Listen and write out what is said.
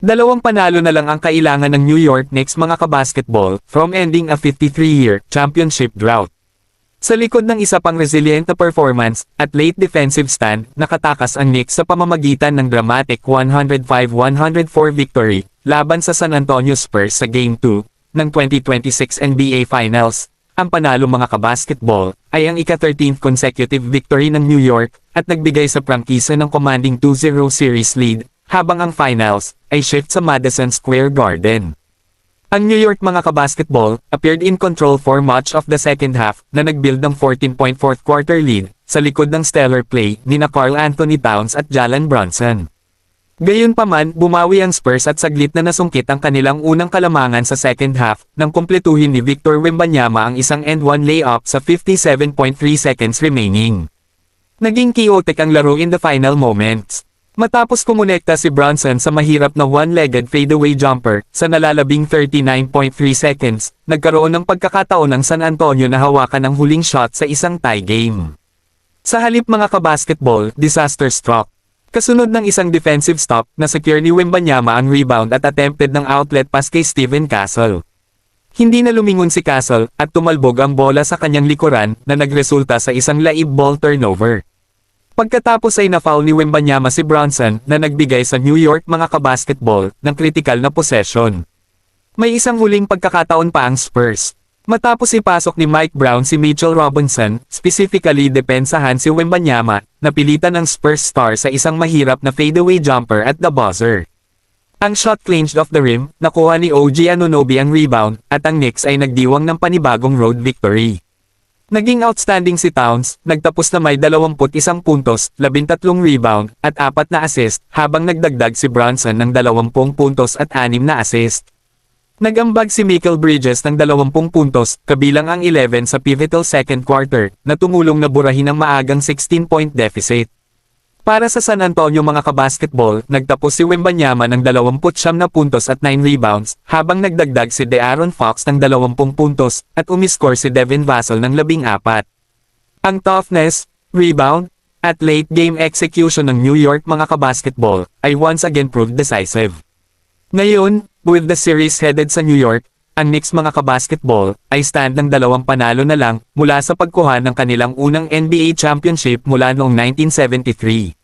Dalawang panalo na lang ang kailangan ng New York Knicks mga kabasketball from ending a 53-year championship drought. Sa likod ng isa pang resilient na performance at late defensive stand, nakatakas ang Knicks sa pamamagitan ng dramatic 105-104 victory laban sa San Antonio Spurs sa Game 2 ng 2026 NBA Finals. Ang panalo mga kabasketball ay ang ika-13th consecutive victory ng New York at nagbigay sa prangkisa ng commanding 2-0 series lead, habang ang finals ay shift sa Madison Square Garden. Ang New York mga kabasketball appeared in control for much of the second half na nagbuild ng 14-point fourth quarter lead sa likod ng stellar play ni Karl Anthony Towns at Jalen Brunson. Gayunpaman, bumawi ang Spurs at saglit na nasungkit ang kanilang unang kalamangan sa second half nang kumpletuhin ni Victor Wembanyama ang isang and-one layup sa 57.3 seconds remaining. Naging chaotic ang laro in the final moments. Matapos kumonekta si Brunson sa mahirap na one-legged fadeaway jumper sa nalalabing 39.3 seconds, nagkaroon ng pagkakataon ng San Antonio na hawakan ang huling shot sa isang tie game. Sa halip mga kabasketball, disaster struck. Kasunod ng isang defensive stop, na-secure ni Wembanyama ang rebound at attempted ng outlet pass kay Steven Castle. Hindi na lumingon si Castle at tumalbog ang bola sa kanyang likuran na nagresulta sa isang laib ball turnover. Pagkatapos ay na-foul ni Wembanyama si Brunson na nagbigay sa New York mga kabasketball ng critical na possession. May isang huling pagkakataon pa ang Spurs. Matapos ipasok ni Mike Brown si Mitchell Robinson, specifically depensahan si Wembanyama, napilitan ng Spurs star sa isang mahirap na fadeaway jumper at the buzzer. Ang shot clinched off the rim, nakuha ni OG Anunoby ang rebound, at ang Knicks ay nagdiwang ng panibagong road victory. Naging outstanding si Towns, nagtapos na may 21 puntos, 13 rebound, at 4 na assist, habang nagdagdag si Brunson ng 20 puntos at 6 na assist. Nagambag si Mikal Bridges ng 20 puntos, kabilang ang 11 sa pivotal second quarter, na tumulong na burahin ang maagang 16-point deficit. Para sa San Antonio mga kabasketball, nagtapos si Wembanyama ng 29 na puntos at 9 rebounds, habang nagdagdag si De'Aaron Fox ng 20 puntos, at umiscore si Devin Vassell ng 14. Ang toughness, rebound, at late game execution ng New York mga kabasketball, ay once again proved decisive. Ngayon, with the series headed sa New York, ang Knicks mga kabasketball ay stand ng 2 panalo na lang mula sa pagkuha ng kanilang unang NBA championship mula noong 1973.